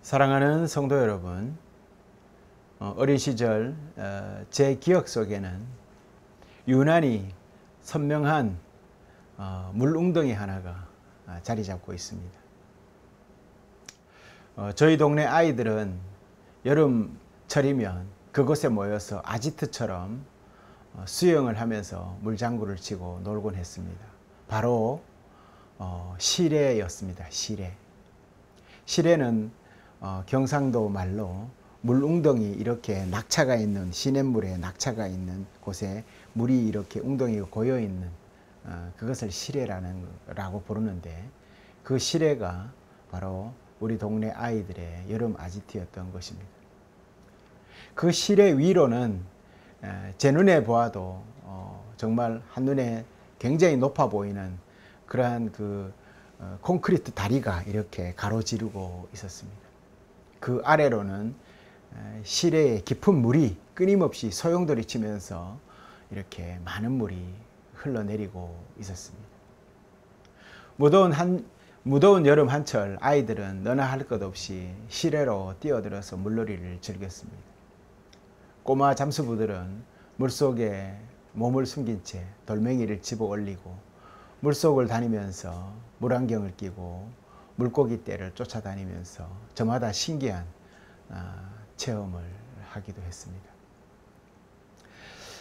사랑하는 성도 여러분, 어린 시절 제 기억 속에는 유난히 선명한 물웅덩이 하나가 자리 잡고 있습니다. 저희 동네 아이들은 여름철이면 그곳에 모여서 아지트처럼 수영을 하면서 물장구를 치고 놀곤 했습니다. 바로 시래였습니다. 시래. 시래는 경상도 말로 물웅덩이, 이렇게 낙차가 있는, 시냇물에 낙차가 있는 곳에 물이 이렇게 웅덩이가 고여 있는 그것을 시래라고 부르는데, 그 시래가 바로 우리 동네 아이들의 여름 아지트였던 것입니다. 그 시래 위로는 제 눈에 보아도 정말 한눈에 굉장히 높아 보이는 그러한 콘크리트 다리가 이렇게 가로지르고 있었습니다. 그 아래로는 시래의 깊은 물이 끊임없이 소용돌이 치면서 이렇게 많은 물이 흘러내리고 있었습니다. 무더운 여름 한철 아이들은 너나 할 것 없이 시래로 뛰어들어서 물놀이를 즐겼습니다. 꼬마 잠수부들은 물속에 몸을 숨긴 채 돌멩이를 집어 올리고 물속을 다니면서 물안경을 끼고 물고기 떼를 쫓아다니면서 저마다 신기한 체험을 하기도 했습니다.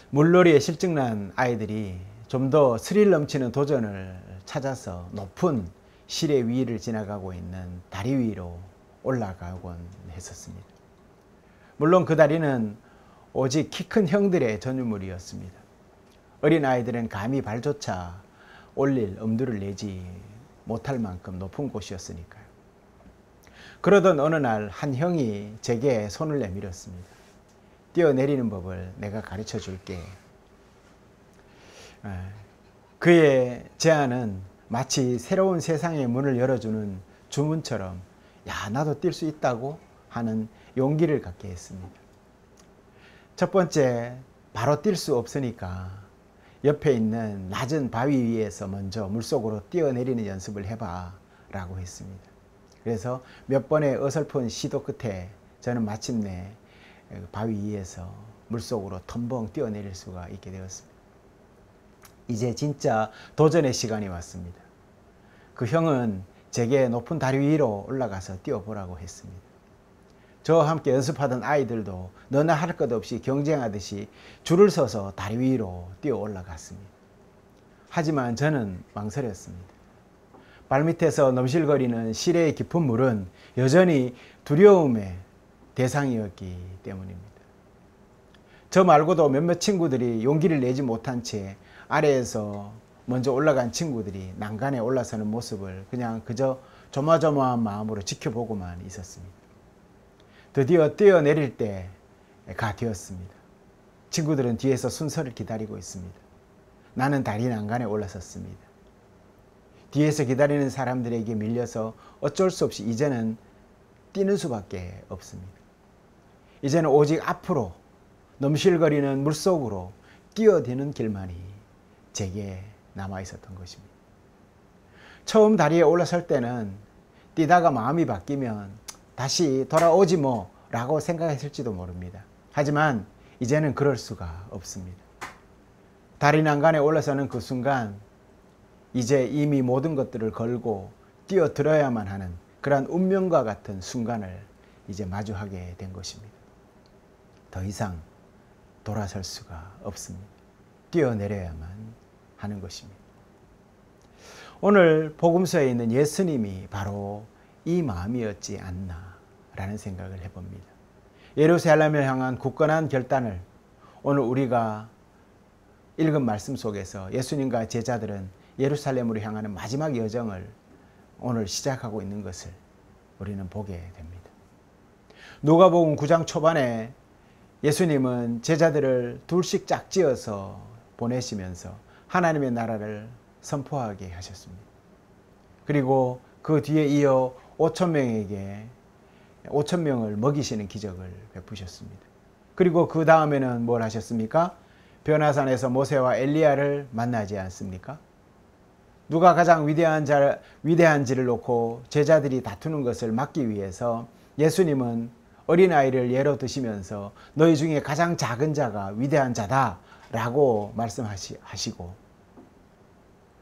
물놀이에 실증난 아이들이 좀 더 스릴 넘치는 도전을 찾아서 높은 시래 위를 지나가고 있는 다리 위로 올라가곤 했었습니다. 물론 그 다리는 오직 키 큰 형들의 전유물이었습니다. 어린 아이들은 감히 발조차 올릴 엄두를 내지 못할 만큼 높은 곳이었으니까요. 그러던 어느 날 한 형이 제게 손을 내밀었습니다. 뛰어내리는 법을 내가 가르쳐 줄게. 그의 제안은 마치 새로운 세상의 문을 열어주는 주문처럼, 야, 나도 뛸 수 있다고 하는 용기를 갖게 했습니다. 첫 번째, 바로 뛸 수 없으니까 옆에 있는 낮은 바위 위에서 먼저 물속으로 뛰어내리는 연습을 해봐 라고 했습니다. 그래서 몇 번의 어설픈 시도 끝에 저는 마침내 바위 위에서 물속으로 텀벙 뛰어내릴 수가 있게 되었습니다. 이제 진짜 도전의 시간이 왔습니다. 그 형은 제게 높은 다리 위로 올라가서 뛰어보라고 했습니다. 저와 함께 연습하던 아이들도 너나 할 것 없이 경쟁하듯이 줄을 서서 다리 위로 뛰어 올라갔습니다. 하지만 저는 망설였습니다. 발밑에서 넘실거리는 시래의 깊은 물은 여전히 두려움의 대상이었기 때문입니다. 저 말고도 몇몇 친구들이 용기를 내지 못한 채 아래에서 먼저 올라간 친구들이 난간에 올라서는 모습을 그저 조마조마한 마음으로 지켜보고만 있었습니다. 드디어 뛰어내릴 때가 되었습니다. 친구들은 뒤에서 순서를 기다리고 있습니다. 나는 다리 난간에 올라섰습니다. 뒤에서 기다리는 사람들에게 밀려서 어쩔 수 없이 이제는 뛰는 수밖에 없습니다. 이제는 오직 앞으로 넘실거리는 물속으로 뛰어드는 길만이 제게 남아 있었던 것입니다. 처음 다리에 올라설 때는 뛰다가 마음이 바뀌면 다시 돌아오지 뭐 라고 생각했을지도 모릅니다. 하지만 이제는 그럴 수가 없습니다. 다리 난간에 올라서는 그 순간 이제 이미 모든 것들을 걸고 뛰어들어야만 하는 그러한 운명과 같은 순간을 이제 마주하게 된 것입니다. 더 이상 돌아설 수가 없습니다. 뛰어내려야만 하는 것입니다. 오늘 복음서에 있는 예수님이 바로 이 마음이었지 않나 라는 생각을 해봅니다. 예루살렘을 향한 굳건한 결단을 오늘 우리가 읽은 말씀 속에서 예수님과 제자들은 예루살렘으로 향하는 마지막 여정을 오늘 시작하고 있는 것을 우리는 보게 됩니다. 누가복음 9장 초반에 예수님은 제자들을 둘씩 짝지어서 보내시면서 하나님의 나라를 선포하게 하셨습니다. 그리고 그 뒤에 이어 5,000명을 먹이시는 기적을 베푸셨습니다. 그리고 그 다음에는 뭘 하셨습니까? 변화산에서 모세와 엘리야를 만나지 않습니까? 누가 가장 위대한지를 놓고 제자들이 다투는 것을 막기 위해서 예수님은 어린아이를 예로 드시면서 너희 중에 가장 작은 자가 위대한 자다라고 말씀하시고,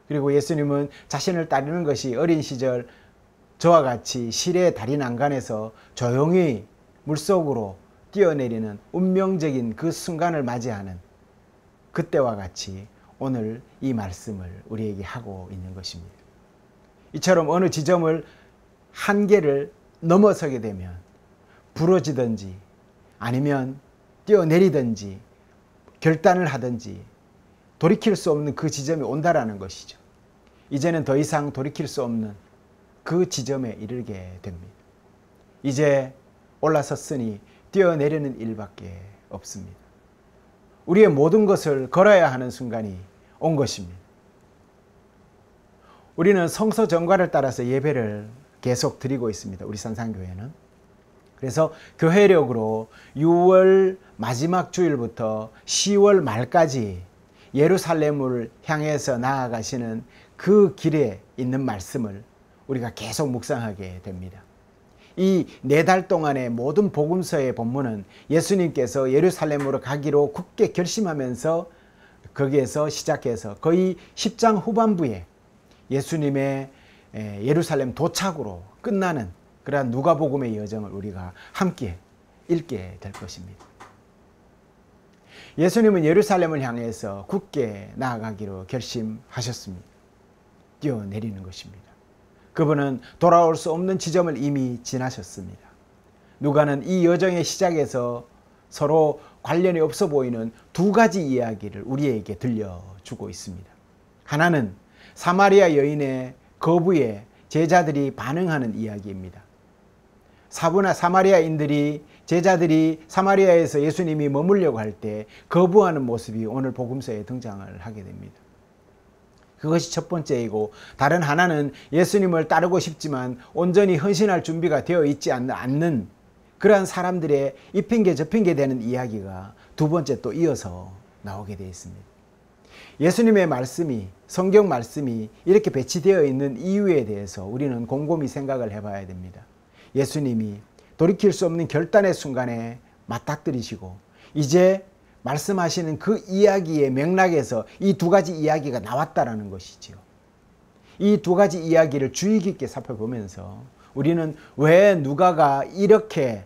그리고 예수님은 자신을 따르는 것이 어린 시절 저와 같이 시내 다리 난간에서 조용히 물속으로 뛰어내리는 운명적인 그 순간을 맞이하는 그때와 같이 오늘 이 말씀을 우리에게 하고 있는 것입니다. 이처럼 어느 지점을 한계를 넘어서게 되면 부러지든지 아니면 뛰어내리든지 결단을 하든지 돌이킬 수 없는 그 지점이 온다라는 것이죠. 이제는 더 이상 돌이킬 수 없는 그 지점에 이르게 됩니다. 이제 올라섰으니 뛰어내리는 일밖에 없습니다. 우리의 모든 것을 걸어야 하는 순간이 온 것입니다. 우리는 성서 정과를 따라서 예배를 계속 드리고 있습니다. 우리 산상교회는. 그래서 교회력으로 6월 마지막 주일부터 10월 말까지 예루살렘을 향해서 나아가시는 그 길에 있는 말씀을 우리가 계속 묵상하게 됩니다. 이 4달 동안의 모든 복음서의 본문은 예수님께서 예루살렘으로 가기로 굳게 결심하면서 거기에서 시작해서 거의 10장 후반부에 예수님의 예루살렘 도착으로 끝나는 그러한 누가복음의 여정을 우리가 함께 읽게 될 것입니다. 예수님은 예루살렘을 향해서 굳게 나아가기로 결심하셨습니다. 뛰어내리는 것입니다. 그분은 돌아올 수 없는 지점을 이미 지나셨습니다. 누가는 이 여정의 시작에서 서로 관련이 없어 보이는 2가지 이야기를 우리에게 들려주고 있습니다. 하나는 사마리아 여인의 거부에 제자들이 반응하는 이야기입니다. 사마리아인들이 제자들이 사마리아에서 예수님이 머물려고 할 때 거부하는 모습이 오늘 복음서에 등장을 하게 됩니다. 그것이 첫 번째이고, 다른 하나는 예수님을 따르고 싶지만 온전히 헌신할 준비가 되어 있지 않는 그러한 사람들의 이 핑계 저 핑계 되는 이야기가 2번째 또 이어서 나오게 되어 있습니다. 예수님의 말씀이, 성경 말씀이 이렇게 배치되어 있는 이유에 대해서 우리는 곰곰이 생각을 해봐야 됩니다. 예수님이 돌이킬 수 없는 결단의 순간에 맞닥뜨리시고 이제 말씀하시는 그 이야기의 맥락에서 이 2가지 이야기가 나왔다라는 것이지요. 이 2가지 이야기를 주의 깊게 살펴보면서 우리는 왜 누가가 이렇게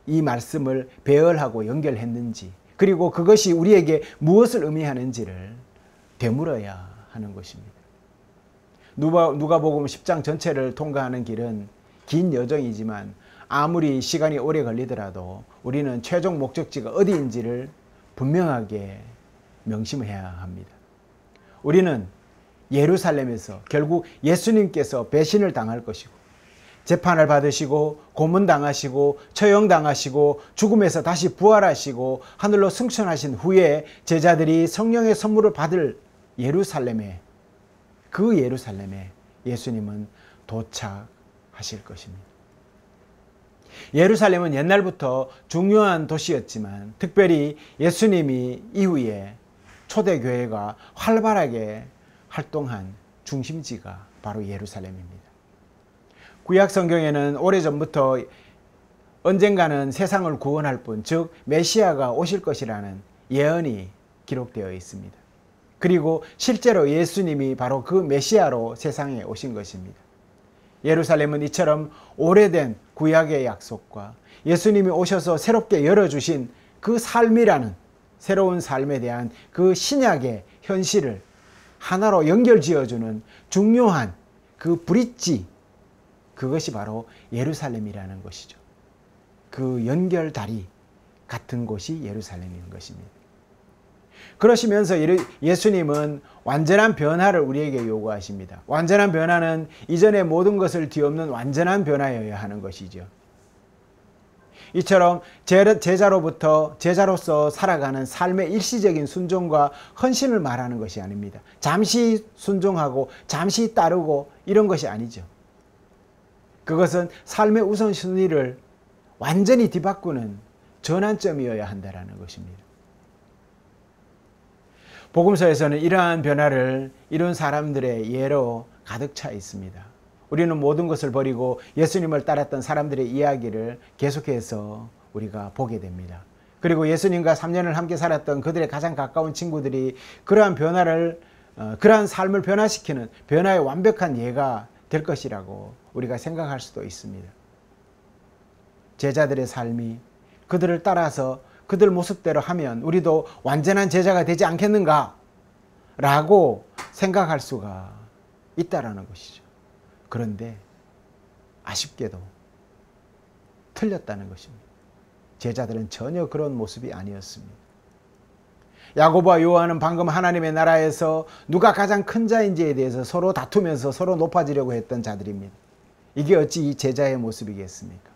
이 말씀을 배열하고 연결했는지, 그리고 그것이 우리에게 무엇을 의미하는지를 되물어야 하는 것입니다. 누가복음 10장 전체를 통과하는 길은 긴 여정이지만 아무리 시간이 오래 걸리더라도 우리는 최종 목적지가 어디인지를 분명하게 명심해야 합니다. 우리는 예루살렘에서 결국 예수님께서 배신을 당할 것이고 재판을 받으시고 고문당하시고 처형당하시고 죽음에서 다시 부활하시고 하늘로 승천하신 후에 제자들이 성령의 선물을 받을 예루살렘에, 그 예루살렘에 예수님은 도착하실 것입니다. 예루살렘은 옛날부터 중요한 도시였지만 특별히 예수님이 이후에 초대교회가 활발하게 활동한 중심지가 바로 예루살렘입니다. 구약 성경에는 오래전부터 언젠가는 세상을 구원할 분, 즉 메시아가 오실 것이라는 예언이 기록되어 있습니다. 그리고 실제로 예수님이 바로 그 메시아로 세상에 오신 것입니다. 예루살렘은 이처럼 오래된 구약의 약속과 예수님이 오셔서 새롭게 열어주신 그 삶이라는 새로운 삶에 대한 그 신약의 현실을 하나로 연결지어주는 중요한 그 브릿지, 그것이 바로 예루살렘이라는 것이죠. 그 연결다리 같은 곳이 예루살렘인 것입니다. 그러시면서 예수님은 완전한 변화를 우리에게 요구하십니다. 완전한 변화는 이전의 모든 것을 뒤엎는 완전한 변화여야 하는 것이죠. 이처럼 제자로서 살아가는 삶의 일시적인 순종과 헌신을 말하는 것이 아닙니다. 잠시 순종하고 잠시 따르고 이런 것이 아니죠. 그것은 삶의 우선순위를 완전히 뒤바꾸는 전환점이어야 한다는 것입니다. 복음서에서는 이러한 변화를 이룬 사람들의 예로 가득 차 있습니다. 우리는 모든 것을 버리고 예수님을 따랐던 사람들의 이야기를 계속해서 우리가 보게 됩니다. 그리고 예수님과 3년을 함께 살았던 그들의 가장 가까운 친구들이 그러한 그러한 삶을 변화시키는 변화의 완벽한 예가 될 것이라고 우리가 생각할 수도 있습니다. 제자들의 삶이 그들을 따라서 그들 모습대로 하면 우리도 완전한 제자가 되지 않겠는가? 라고 생각할 수가 있다라는 것이죠. 그런데 아쉽게도 틀렸다는 것입니다. 제자들은 전혀 그런 모습이 아니었습니다. 야고보와 요한은 방금 하나님의 나라에서 누가 가장 큰 자인지에 대해서 서로 다투면서 서로 높아지려고 했던 자들입니다. 이게 어찌 이 제자의 모습이겠습니까?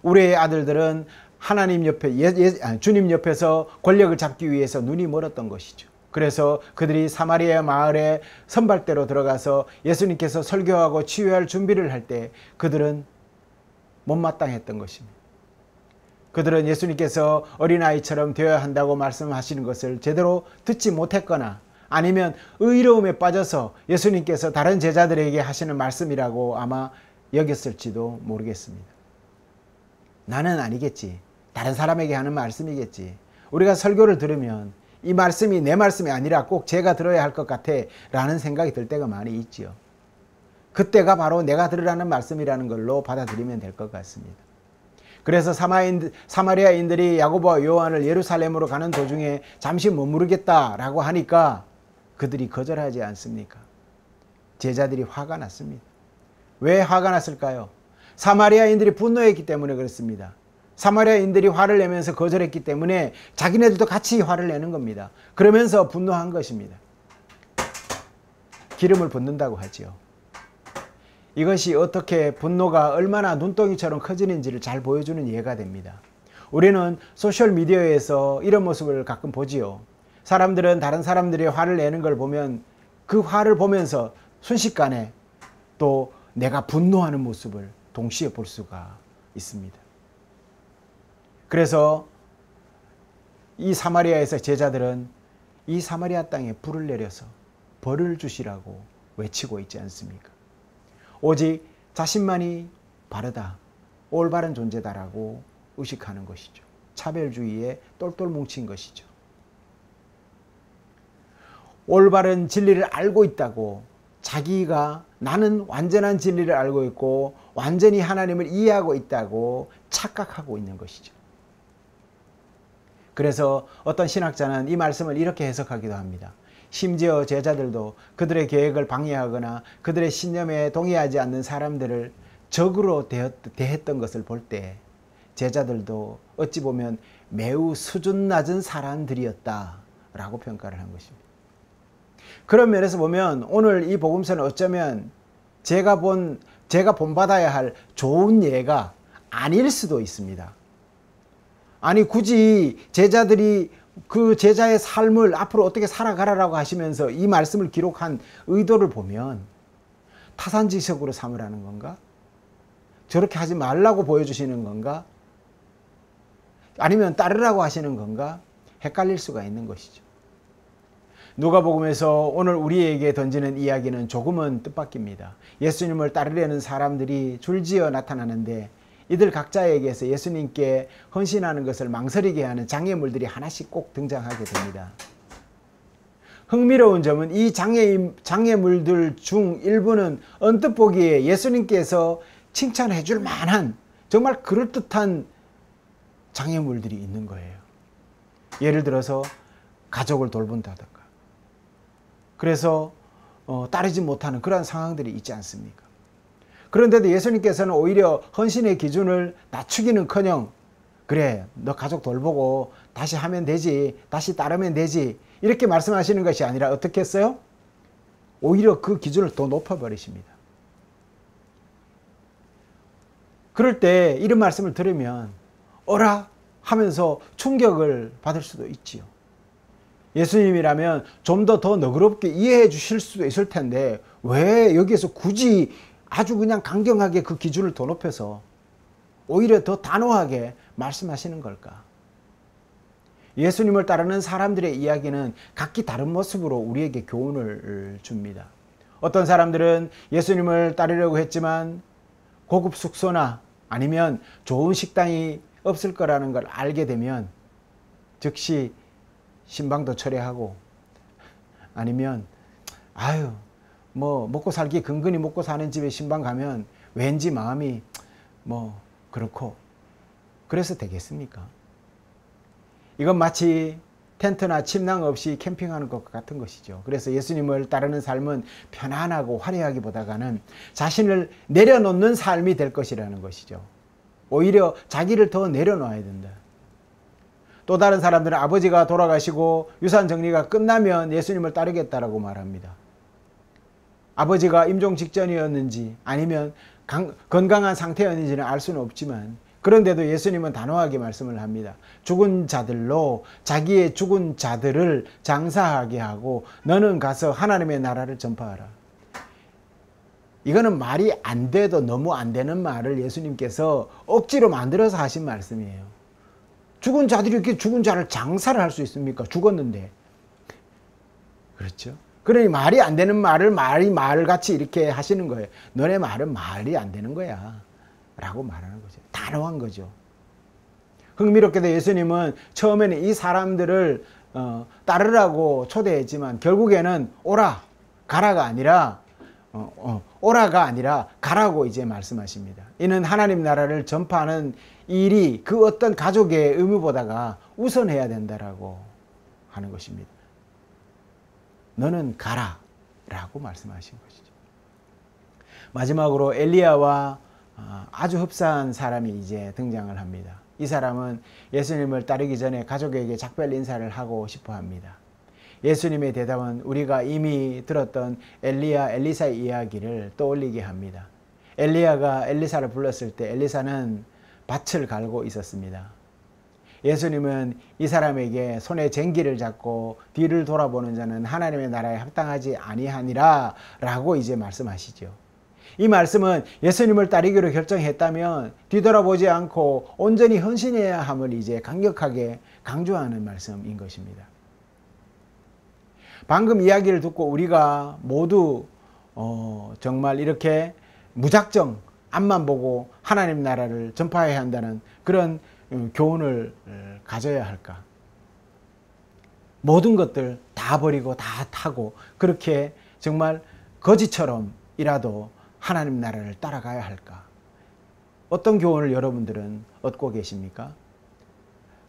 우리의 아들들은 하나님 옆에 주님 옆에서 권력을 잡기 위해서 눈이 멀었던 것이죠. 그래서 그들이 사마리아 마을에 선발대로 들어가서 예수님께서 설교하고 치유할 준비를 할 때 그들은 못마땅했던 것입니다. 그들은 예수님께서 어린아이처럼 되어야 한다고 말씀하시는 것을 제대로 듣지 못했거나 아니면 의로움에 빠져서 예수님께서 다른 제자들에게 하시는 말씀이라고 아마 여겼을지도 모르겠습니다. 나는 아니겠지. 다른 사람에게 하는 말씀이겠지. 우리가 설교를 들으면 이 말씀이 내 말씀이 아니라 꼭 제가 들어야 할 것 같아 라는 생각이 들 때가 많이 있지요. 그때가 바로 내가 들으라는 말씀이라는 걸로 받아들이면 될 것 같습니다. 그래서 사마리아인들이 야고보와 요한을 예루살렘으로 가는 도중에 잠시 머무르겠다라고 하니까 그들이 거절하지 않습니까? 제자들이 화가 났습니다. 왜 화가 났을까요? 사마리아인들이 분노했기 때문에 그렇습니다. 사마리아인들이 화를 내면서 거절했기 때문에 자기네들도 같이 화를 내는 겁니다. 그러면서 분노한 것입니다. 기름을 붓는다고 하지요. 이것이 어떻게 분노가 얼마나 눈덩이처럼 커지는지를 잘 보여주는 예가 됩니다. 우리는 소셜미디어에서 이런 모습을 가끔 보지요. 사람들은 다른 사람들이 화를 내는 걸 보면 그 화를 보면서 순식간에 또 내가 분노하는 모습을 동시에 볼 수가 있습니다. 그래서 이 사마리아에서 제자들은 이 사마리아 땅에 불을 내려서 벌을 주시라고 외치고 있지 않습니까? 오직 자신만이 바르다, 올바른 존재다라고 의식하는 것이죠. 차별주의에 똘똘 뭉친 것이죠. 올바른 진리를 알고 있다고 자기가 나는 완전한 진리를 알고 있고 완전히 하나님을 이해하고 있다고 착각하고 있는 것이죠. 그래서 어떤 신학자는 이 말씀을 이렇게 해석하기도 합니다. 심지어 제자들도 그들의 계획을 방해하거나 그들의 신념에 동의하지 않는 사람들을 적으로 대했던 것을 볼 때 제자들도 어찌 보면 매우 수준 낮은 사람들이었다라고 평가를 한 것입니다. 그런 면에서 보면 오늘 이 복음서는 어쩌면 제가 본받아야 할 좋은 예가 아닐 수도 있습니다. 아니 굳이 제자들이 그 제자의 삶을 앞으로 어떻게 살아가라라고 하시면서 이 말씀을 기록한 의도를 보면 타산지석으로 삼으라는 건가? 저렇게 하지 말라고 보여주시는 건가? 아니면 따르라고 하시는 건가? 헷갈릴 수가 있는 것이죠. 누가복음에서 오늘 우리에게 던지는 이야기는 조금은 뜻밖입니다. 예수님을 따르려는 사람들이 줄지어 나타나는데 이들 각자에게서 예수님께 헌신하는 것을 망설이게 하는 장애물들이 하나씩 꼭 등장하게 됩니다. 흥미로운 점은 이 장애물들 중 일부는 언뜻 보기에 예수님께서 칭찬해 줄 만한 정말 그럴듯한 장애물들이 있는 거예요. 예를 들어서 가족을 돌본다든가. 그래서 따르지 못하는 그런 상황들이 있지 않습니까? 그런데도 예수님께서는 오히려 헌신의 기준을 낮추기는커녕 그래 너 가족 돌보고 다시 하면 되지, 다시 따르면 되지 이렇게 말씀하시는 것이 아니라 어떻게 했어요? 오히려 그 기준을 더 높여버리십니다. 그럴 때 이런 말씀을 들으면 어라 하면서 충격을 받을 수도 있지요. 예수님이라면 좀 더 너그럽게 이해해 주실 수도 있을 텐데 왜 여기에서 굳이 아주 그냥 강경하게 그 기준을 더 높여서 오히려 더 단호하게 말씀하시는 걸까? 예수님을 따르는 사람들의 이야기는 각기 다른 모습으로 우리에게 교훈을 줍니다. 어떤 사람들은 예수님을 따르려고 했지만 고급 숙소나 아니면 좋은 식당이 없을 거라는 걸 알게 되면 즉시 신방도 철회하고, 아니면 아유 뭐 먹고 살기 근근히 먹고 사는 집에 신방 가면 왠지 마음이 뭐 그렇고, 그래서 되겠습니까? 이건 마치 텐트나 침낭 없이 캠핑하는 것과 같은 것이죠. 그래서 예수님을 따르는 삶은 편안하고 화려하기보다는 자신을 내려놓는 삶이 될 것이라는 것이죠. 오히려 자기를 더 내려놓아야 된다. 또 다른 사람들은 아버지가 돌아가시고 유산 정리가 끝나면 예수님을 따르겠다라고 말합니다. 아버지가 임종 직전이었는지 아니면 건강한 상태였는지는 알 수는 없지만, 그런데도 예수님은 단호하게 말씀을 합니다. 죽은 자들로 자기의 죽은 자들을 장사하게 하고 너는 가서 하나님의 나라를 전파하라. 이거는 말이 안 돼도 너무 안 되는 말을 예수님께서 억지로 만들어서 하신 말씀이에요. 죽은 자들이 이렇게 죽은 자를 장사를 할 수 있습니까? 죽었는데. 그렇죠? 그러니 말이 안 되는 말을 말같이 이렇게 하시는 거예요. 너네 말은 말이 안 되는 거야 라고 말하는 거죠. 단호한 거죠. 흥미롭게도 예수님은 처음에는 이 사람들을 따르라고 초대했지만 결국에는 오라, 가라가 아니라 오라가 아니라 가라고 이제 말씀하십니다. 이는 하나님 나라를 전파하는 일이 그 어떤 가족의 의무보다가 우선해야 된다라고 하는 것입니다. 너는 가라 라고 말씀하신 것이죠. 마지막으로 엘리야와 아주 흡사한 사람이 이제 등장을 합니다. 이 사람은 예수님을 따르기 전에 가족에게 작별 인사를 하고 싶어 합니다. 예수님의 대답은 우리가 이미 들었던 엘리야, 엘리사의 이야기를 떠올리게 합니다. 엘리야가 엘리사를 불렀을 때 엘리사는 밭을 갈고 있었습니다. 예수님은 이 사람에게 손에 쟁기를 잡고 뒤를 돌아보는 자는 하나님의 나라에 합당하지 아니하니라 라고 이제 말씀하시죠. 이 말씀은 예수님을 따르기로 결정했다면 뒤돌아보지 않고 온전히 헌신해야 함을 이제 강력하게 강조하는 말씀인 것입니다. 방금 이야기를 듣고 우리가 모두 정말 이렇게 무작정 앞만 보고 하나님 나라를 전파해야 한다는 그런 교훈을 가져야 할까? 모든 것들 다 버리고 다 타고 그렇게 정말 거지처럼이라도 하나님 나라를 따라가야 할까? 어떤 교훈을 여러분들은 얻고 계십니까?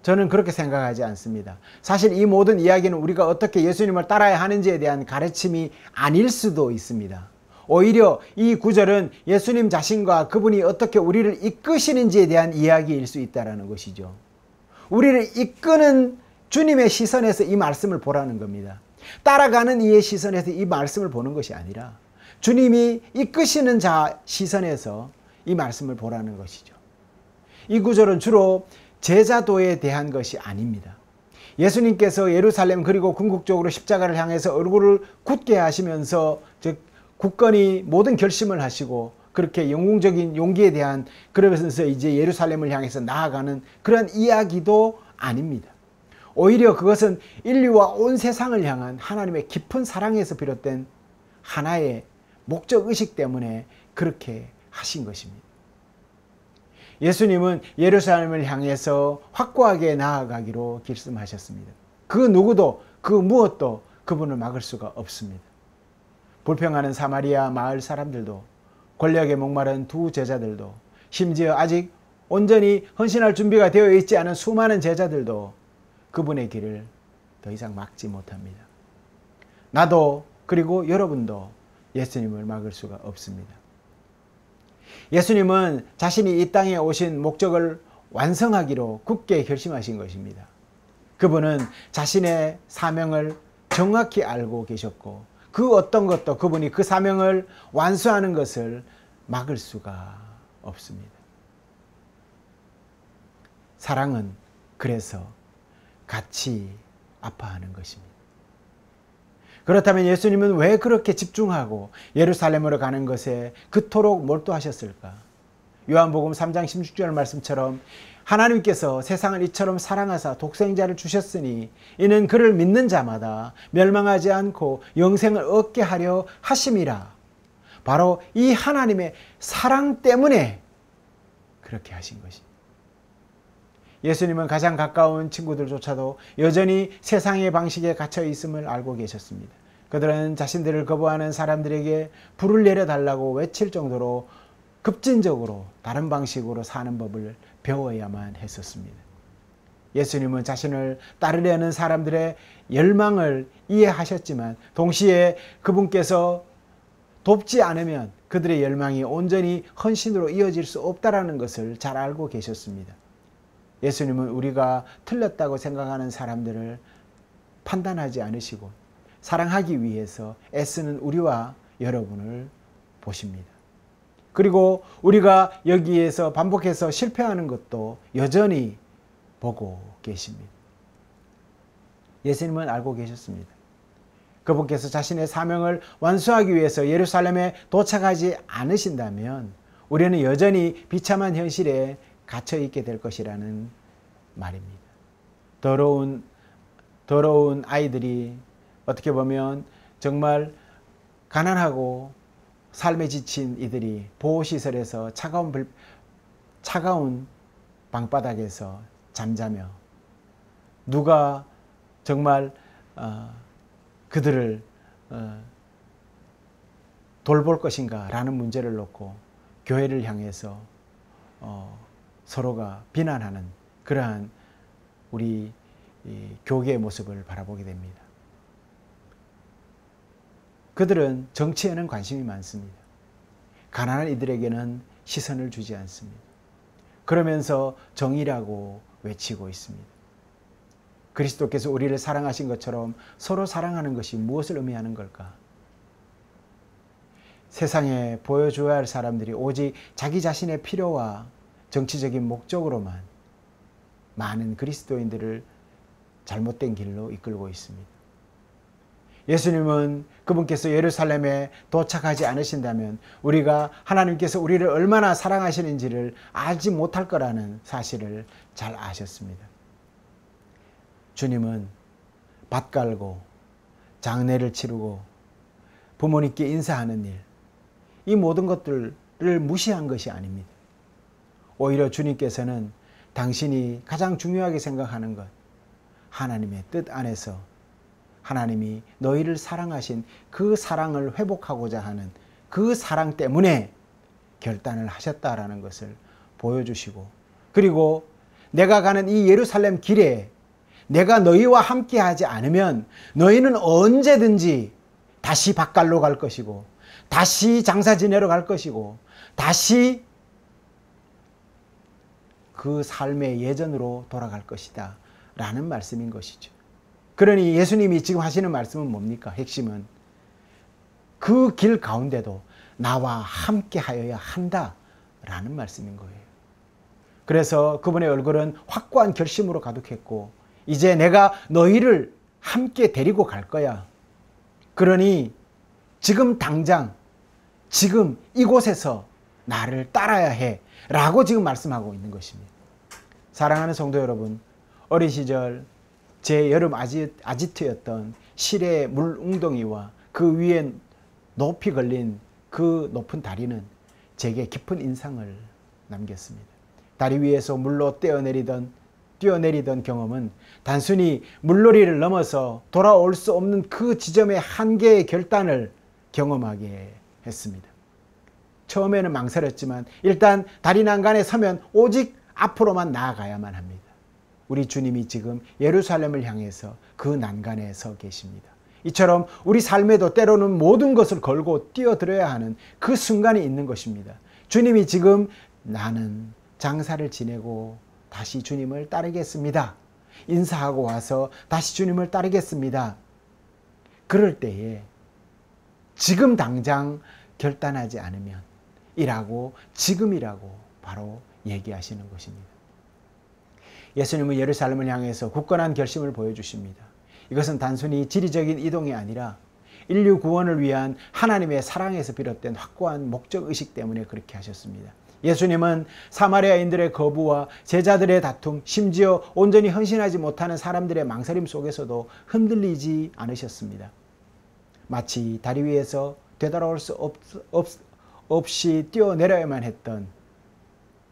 저는 그렇게 생각하지 않습니다. 사실 이 모든 이야기는 우리가 어떻게 예수님을 따라야 하는지에 대한 가르침이 아닐 수도 있습니다. 오히려 이 구절은 예수님 자신과 그분이 어떻게 우리를 이끄시는지에 대한 이야기일 수 있다는 것이죠. 우리를 이끄는 주님의 시선에서 이 말씀을 보라는 겁니다. 따라가는 이의 시선에서 이 말씀을 보는 것이 아니라 주님이 이끄시는 자 시선에서 이 말씀을 보라는 것이죠. 이 구절은 주로 제자도에 대한 것이 아닙니다. 예수님께서 예루살렘 그리고 궁극적으로 십자가를 향해서 얼굴을 굳게 하시면서 즉 굳건히 모든 결심을 하시고 그렇게 영웅적인 용기에 대한 그러면서 이제 예루살렘을 향해서 나아가는 그런 이야기도 아닙니다. 오히려 그것은 인류와 온 세상을 향한 하나님의 깊은 사랑에서 비롯된 하나의 목적의식 때문에 그렇게 하신 것입니다. 예수님은 예루살렘을 향해서 확고하게 나아가기로 결심하셨습니다. 그 누구도 그 무엇도 그분을 막을 수가 없습니다. 불평하는 사마리아 마을 사람들도 권력에 목마른 두 제자들도 심지어 아직 온전히 헌신할 준비가 되어 있지 않은 수많은 제자들도 그분의 길을 더 이상 막지 못합니다. 나도 그리고 여러분도 예수님을 막을 수가 없습니다. 예수님은 자신이 이 땅에 오신 목적을 완성하기로 굳게 결심하신 것입니다. 그분은 자신의 사명을 정확히 알고 계셨고 그 어떤 것도 그분이 그 사명을 완수하는 것을 막을 수가 없습니다. 사랑은 그래서 같이 아파하는 것입니다. 그렇다면 예수님은 왜 그렇게 집중하고 예루살렘으로 가는 것에 그토록 몰두하셨을까? 요한복음 3장 16절 말씀처럼 하나님께서 세상을 이처럼 사랑하사 독생자를 주셨으니 이는 그를 믿는 자마다 멸망하지 않고 영생을 얻게 하려 하심이라. 바로 이 하나님의 사랑 때문에 그렇게 하신 것입니다. 예수님은 가장 가까운 친구들조차도 여전히 세상의 방식에 갇혀 있음을 알고 계셨습니다. 그들은 자신들을 거부하는 사람들에게 불을 내려달라고 외칠 정도로 급진적으로 다른 방식으로 사는 법을 배워야만 했었습니다. 예수님은 자신을 따르려는 사람들의 열망을 이해하셨지만 동시에 그분께서 돕지 않으면 그들의 열망이 온전히 헌신으로 이어질 수 없다는 것을 잘 알고 계셨습니다. 예수님은 우리가 틀렸다고 생각하는 사람들을 판단하지 않으시고 사랑하기 위해서 애쓰는 우리와 여러분을 보십니다. 그리고 우리가 여기에서 반복해서 실패하는 것도 여전히 보고 계십니다. 예수님은 알고 계셨습니다. 그분께서 자신의 사명을 완수하기 위해서 예루살렘에 도착하지 않으신다면 우리는 여전히 비참한 현실에 갇혀 있게 될 것이라는 말입니다. 더러운 아이들이 어떻게 보면 정말 가난하고 삶에 지친 이들이 보호시설에서 차가운 방바닥에서 잠자며 누가 정말 그들을 돌볼 것인가 라는 문제를 놓고 교회를 향해서 서로가 비난하는 그러한 우리 교계의 모습을 바라보게 됩니다. 그들은 정치에는 관심이 많습니다. 가난한 이들에게는 시선을 주지 않습니다. 그러면서 정의라고 외치고 있습니다. 그리스도께서 우리를 사랑하신 것처럼 서로 사랑하는 것이 무엇을 의미하는 걸까? 세상에 보여줘야 할 사람들이 오직 자기 자신의 필요와 정치적인 목적으로만 많은 그리스도인들을 잘못된 길로 이끌고 있습니다. 예수님은 그분께서 예루살렘에 도착하지 않으신다면 우리가 하나님께서 우리를 얼마나 사랑하시는지를 알지 못할 거라는 사실을 잘 아셨습니다. 주님은 밭 갈고 장례를 치르고 부모님께 인사하는 일, 이 모든 것들을 무시한 것이 아닙니다. 오히려 주님께서는 당신이 가장 중요하게 생각하는 것, 하나님의 뜻 안에서 하나님이 너희를 사랑하신 그 사랑을 회복하고자 하는 그 사랑 때문에 결단을 하셨다라는 것을 보여주시고, 그리고 내가 가는 이 예루살렘 길에 내가 너희와 함께 하지 않으면 너희는 언제든지 다시 밭갈로 갈 것이고 다시 장사 지내러 갈 것이고 다시 그 삶의 예전으로 돌아갈 것이다 라는 말씀인 것이죠. 그러니 예수님이 지금 하시는 말씀은 뭡니까? 핵심은 그 길 가운데도 나와 함께 하여야 한다 라는 말씀인 거예요. 그래서 그분의 얼굴은 확고한 결심으로 가득했고, 이제 내가 너희를 함께 데리고 갈 거야. 그러니 지금 당장 지금 이곳에서 나를 따라야 해 라고 지금 말씀하고 있는 것입니다. 사랑하는 성도 여러분, 어린 시절 제 여름 아지트였던 실의 물웅덩이와 그 위에 높이 걸린 그 높은 다리는 제게 깊은 인상을 남겼습니다. 다리 위에서 물로 뛰어내리던 경험은 단순히 물놀이를 넘어서 돌아올 수 없는 그 지점의 한계의 결단을 경험하게 했습니다. 처음에는 망설였지만 일단 다리 난간에 서면 오직 앞으로만 나아가야만 합니다. 우리 주님이 지금 예루살렘을 향해서 그 난간에 서 계십니다. 이처럼 우리 삶에도 때로는 모든 것을 걸고 뛰어들어야 하는 그 순간이 있는 것입니다. 주님이 지금 나는 장사를 지내고 다시 주님을 따르겠습니다. 인사하고 와서 다시 주님을 따르겠습니다. 그럴 때에 지금 당장 결단하지 않으면 지금이라고 바로 얘기하시는 것입니다. 예수님은 예루살렘을 향해서 굳건한 결심을 보여주십니다. 이것은 단순히 지리적인 이동이 아니라 인류 구원을 위한 하나님의 사랑에서 비롯된 확고한 목적의식 때문에 그렇게 하셨습니다. 예수님은 사마리아인들의 거부와 제자들의 다툼, 심지어 온전히 헌신하지 못하는 사람들의 망설임 속에서도 흔들리지 않으셨습니다. 마치 다리 위에서 되돌아올 수 없이 뛰어내려야만 했던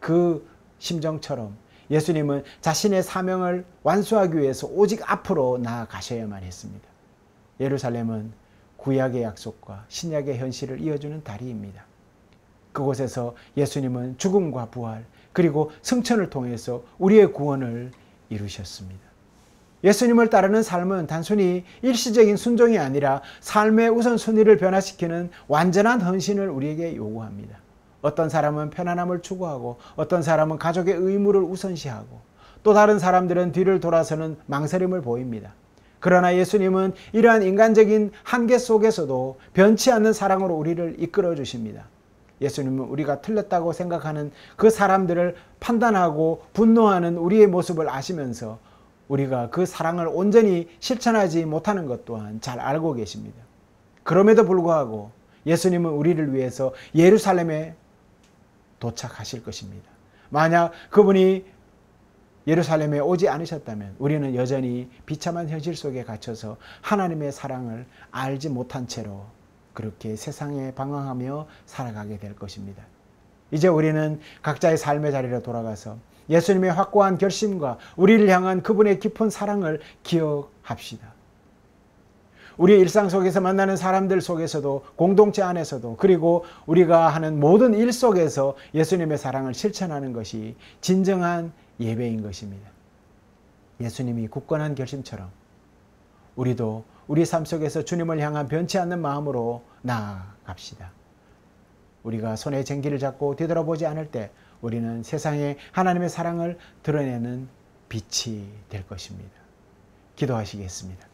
그 심정처럼 예수님은 자신의 사명을 완수하기 위해서 오직 앞으로 나아가셔야만 했습니다. 예루살렘은 구약의 약속과 신약의 현실을 이어주는 다리입니다. 그곳에서 예수님은 죽음과 부활 그리고 승천을 통해서 우리의 구원을 이루셨습니다. 예수님을 따르는 삶은 단순히 일시적인 순종이 아니라 삶의 우선순위를 변화시키는 완전한 헌신을 우리에게 요구합니다. 어떤 사람은 편안함을 추구하고 어떤 사람은 가족의 의무를 우선시하고 또 다른 사람들은 뒤를 돌아서는 망설임을 보입니다. 그러나 예수님은 이러한 인간적인 한계 속에서도 변치 않는 사랑으로 우리를 이끌어 주십니다. 예수님은 우리가 틀렸다고 생각하는 그 사람들을 판단하고 분노하는 우리의 모습을 아시면서 우리가 그 사랑을 온전히 실천하지 못하는 것 또한 잘 알고 계십니다. 그럼에도 불구하고 예수님은 우리를 위해서 예루살렘에 도착하실 것입니다. 만약 그분이 예루살렘에 오지 않으셨다면 우리는 여전히 비참한 현실 속에 갇혀서 하나님의 사랑을 알지 못한 채로 그렇게 세상에 방황하며 살아가게 될 것입니다. 이제 우리는 각자의 삶의 자리로 돌아가서 예수님의 확고한 결심과 우리를 향한 그분의 깊은 사랑을 기억합시다. 우리의 일상 속에서 만나는 사람들 속에서도 공동체 안에서도 그리고 우리가 하는 모든 일 속에서 예수님의 사랑을 실천하는 것이 진정한 예배인 것입니다. 예수님이 굳건한 결심처럼 우리도 우리 삶 속에서 주님을 향한 변치 않는 마음으로 나아갑시다. 우리가 손에 쟁기를 잡고 뒤돌아보지 않을 때 우리는 세상에 하나님의 사랑을 드러내는 빛이 될 것입니다. 기도하시겠습니다.